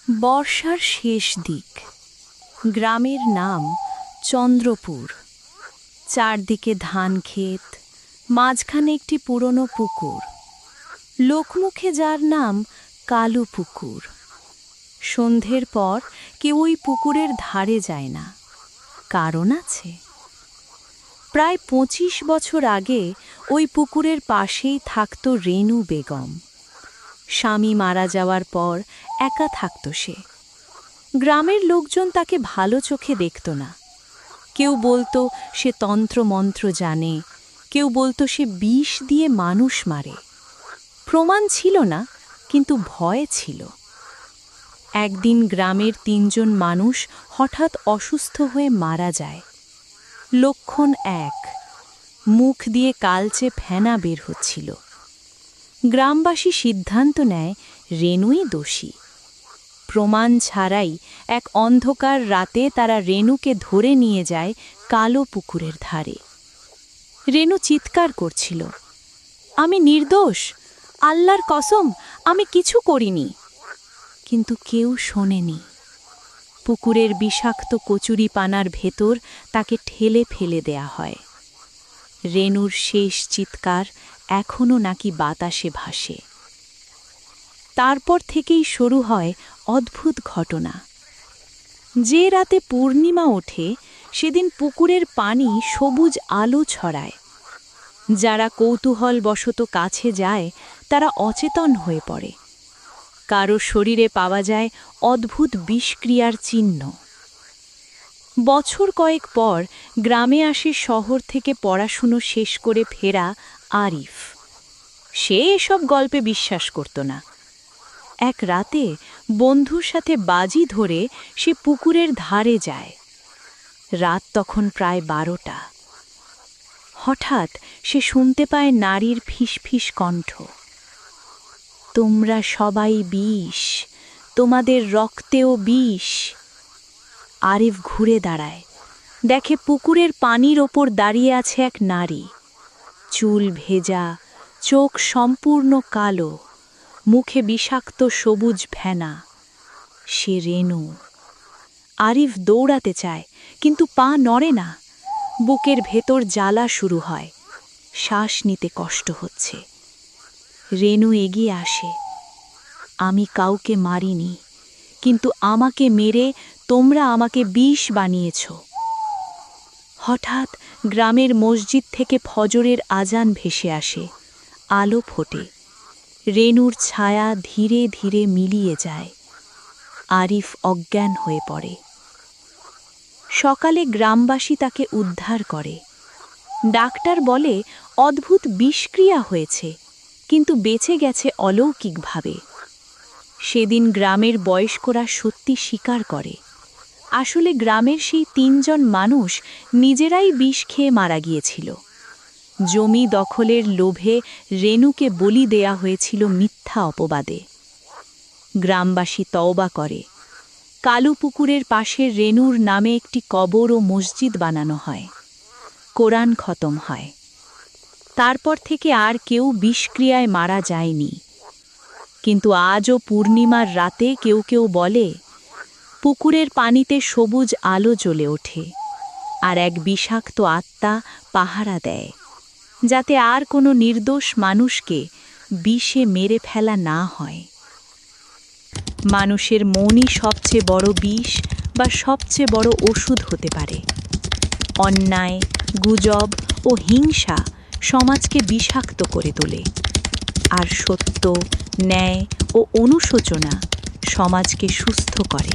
বর্ষার শেষ দিক। গ্রামের নাম চন্দ্রপুর। চারদিকে ধান ক্ষেত, মাঝখানে একটি পুরনো পুকুর, লোকমুখে যার নাম কালু পুকুর। সন্ধ্যের পর কেউ ওই পুকুরের ধারে যায় না। কারণ আছে। প্রায় ২৫ বছর আগে ওই পুকুরের পাশেই থাকত রেনু বেগম। স্বামী মারা যাওয়ার পর একা থাকত সে। গ্রামের লোকজন তাকে ভালো চোখে দেখত না। কেউ বলতো সে তন্ত্রমন্ত্র জানে, কেউ বলতো সে বিষ দিয়ে মানুষ মারে। প্রমাণ ছিল না, কিন্তু ভয় ছিল। একদিন গ্রামের ৩ জন মানুষ হঠাৎ অসুস্থ হয়ে মারা যায়। লক্ষণ ১, মুখ দিয়ে কালচে ফেনা বের হচ্ছিল। গ্রামবাসী সিদ্ধান্ত নেয় রেনুই দোষী। প্রমাণ ছাড়াই এক অন্ধকার রাতে তারা রেনুকে ধরে নিয়ে যায় কালো পুকুরের ধারে। রেনু চিৎকার করছিল, আমি নির্দোষ, আল্লাহর কসম, আমি কিছু করিনি। কিন্তু কেউ শোনেনি। পুকুরের বিষাক্ত কচুরিপানার ভেতর তাকে ঠেলে ফেলে দেয়া হয়। রেনুর শেষ চিৎকার এখনো নাকি বাতাসে ভাসে। তারপর থেকেই শুরু হয় অদ্ভুত ঘটনা। যে রাতে পূর্ণিমা ওঠে সেদিন পুকুরের পানি সবুজ আলো ছড়ায়। যারা কৌতূহলবশত কাছে যায় তারা অচেতন হয়ে পড়ে। কারো শরীরে পাওয়া যায় অদ্ভুত বিষক্রিয়ার চিহ্ন। বছর কয়েক পর গ্রামে আসে শহর থেকে পড়াশুনো শেষ করে ফেরা আরিফ। সে এসব গল্পে বিশ্বাস করত না। এক রাতে বন্ধুর সাথে বাজি ধরে সে পুকুরের ধারে যায়। রাত তখন প্রায় ১২টা। হঠাৎ সে শুনতে পায় নারীর ফিসফিস কণ্ঠ, তোমরা সবাই বিষ, তোমাদের রক্তেও বিষ। আরিফ ঘুরে দাঁড়ায়, দেখে পুকুরের পানির ওপর দাঁড়িয়ে আছে এক নারী। চুল ভেজা, চোখ সম্পূর্ণ কালো, মুখে বিষাক্ত সবুজ ফেনা। সে রেনু। আরিফ দৌড়াতে চায়, কিন্তু পা নড়ে না। বুকের ভেতর জ্বালা শুরু হয়, শ্বাস নিতে কষ্ট হচ্ছে। রেনু এগিয়ে আসে, আমি কাউকে মারিনি, কিন্তু আমাকে মেরে তোমরা আমাকে বিষ বানিয়েছ। হঠাৎ গ্রামের মসজিদ থেকে ফজরের আজান ভেসে আসে, আলো ফোটে। রেনুর ছায়া ধীরে ধীরে মিলিয়ে যায়। আরিফ অজ্ঞান হয়ে পড়ে। সকালে গ্রামবাসী তাকে উদ্ধার করে। ডাক্তার বলে অদ্ভুত বিষক্রিয়া হয়েছে, কিন্তু বেঁচে গেছে অলৌকিকভাবে। সেদিন গ্রামের বয়স্করা সত্যি স্বীকার করে, আসলে গ্রামের সেই ৩ জন মানুষ নিজেরাই বিষ খেয়ে মারা গিয়েছিল। জমি দখলের লোভে রেনুকে বলি দেয়া হয়েছিল মিথ্যা অপবাদে। গ্রামবাসী তওবা করে। কালু পুকুরের পাশে রেনুর নামে একটি কবর ও মসজিদ বানানো হয়। কোরআন খতম হয়। তারপর থেকে আর কেউ বিষক্রিয়ায় মারা যায়নি। কিন্তু আজও পূর্ণিমার রাতে কেউ কেউ বলে পুকুরের পানিতে সবুজ আলো জ্বলে ওঠে, আর এক বিষাক্ত আত্মা পাহারা দেয়, যাতে আর কোনো নির্দোষ মানুষকে বিষে মেরে ফেলা না হয়। মানুষের মনই সবচেয়ে বড় বিষ বা সবচেয়ে বড় ওষুধ হতে পারে। অন্যায়, গুজব ও হিংসা সমাজকে বিষাক্ত করে তোলে, আর সত্য, ন্যায় ও অনুশোচনা সমাজকে সুস্থ করে।